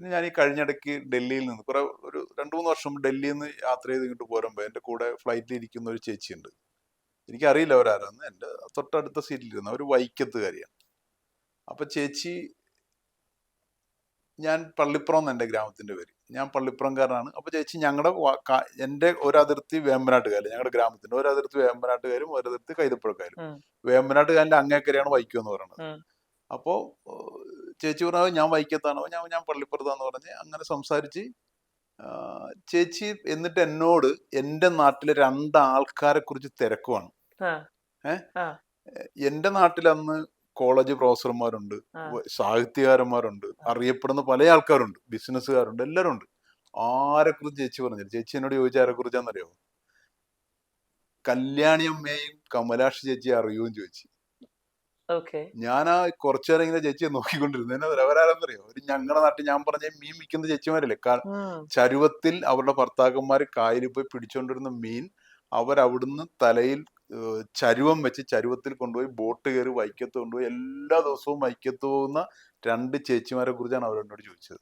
പിന്നെ ഞാൻ ഈ കഴിഞ്ഞിടയ്ക്ക് ഡൽഹിയിൽ നിന്ന് ഒരു 2-3 വർഷം ഡൽഹിയിൽ നിന്ന് യാത്ര ചെയ്ത് ഇങ്ങോട്ട് പോരുമ്പോൾ എൻ്റെ കൂടെ ഫ്ലൈറ്റിൽ ഇരിക്കുന്ന ഒരു ചേച്ചിയുണ്ട്. എനിക്കറിയില്ല അവരാരാന്ന്. എൻ്റെ തൊട്ടടുത്ത സീറ്റിലിരുന്ന ഒരു വൈക്കത്തുകാരിയാണ്. അപ്പൊ ചേച്ചി, ഞാൻ പള്ളിപ്പുറം എന്ന എൻ്റെ ഗ്രാമത്തിന്റെ പേര്, ഞാൻ പള്ളിപ്പുറംകാരനാണ്. അപ്പൊ ചേച്ചി ഞങ്ങളുടെ എൻ്റെ ഒരതിർത്തി വേമ്പനാട്ടുകാര്, ഞങ്ങളുടെ ഗ്രാമത്തിന്റെ ഒരതിർത്തി വേമ്പനാട്ടുകാരും ഒരതിർത്തി കൈതപ്പുഴക്കാരും. വേമ്പനാട്ടുകാരൻ്റെ അങ്ങേക്കരയാണ് വൈക്കം എന്ന് പറയുന്നത്. അപ്പോ ചേച്ചി പറഞ്ഞത് ഞാൻ വൈക്കത്താണോ, ഞാൻ പള്ളിപ്പുറത്താന്ന് പറഞ്ഞ് അങ്ങനെ സംസാരിച്ച് ചേച്ചി എന്നിട്ട് എന്നോട് എൻ്റെ നാട്ടിലെ 2 ആൾക്കാരെ കുറിച്ച് തിരക്കുവാണ്. എൻ്റെ നാട്ടിൽ അന്ന് കോളേജ് പ്രൊഫസർമാരുണ്ട്, സാഹിത്യകാരന്മാരുണ്ട്, അറിയപ്പെടുന്ന പല ആൾക്കാരുണ്ട്, ബിസിനസ്സുകാരുണ്ട്, എല്ലാവരും ഉണ്ട്. ആരെ കുറിച്ച് ചേച്ചി പറഞ്ഞില്ല. ചേച്ചി എന്നോട് ചോദിച്ച ആരെ കുറിച്ചാണെന്നറിയാമോ? കല്യാണി അമ്മയെയും കമലാക്ഷി ചേച്ചിയെ അറിയുമെന്ന് ചോദിച്ചു. ഞാൻ ആ കുറച്ചു നേരം ഇങ്ങനെ ചേച്ചിയെ നോക്കിക്കൊണ്ടിരുന്നു. എന്നാ അവരാരെന്നറിയോ? ഒരു ഞങ്ങളുടെ നാട്ടിൽ ഞാൻ പറഞ്ഞ മീൻ വിൽക്കുന്ന ചേച്ചിമാരല്ലേ, ചരുവത്തിൽ അവരുടെ ഭർത്താക്കന്മാർ കായലിൽ പോയി പിടിച്ചോണ്ടിരുന്ന മീൻ അവരവിടുന്ന് തലയിൽ ചരുവം വെച്ച് ചരുവത്തിൽ കൊണ്ടുപോയി ബോട്ട് കയറി വൈക്കത്ത് കൊണ്ടുപോയി എല്ലാ ദിവസവും വൈക്കത്ത് പോകുന്ന 2 ചേച്ചിമാരെ കുറിച്ചാണ് അവരെന്നോട് ചോദിച്ചത്.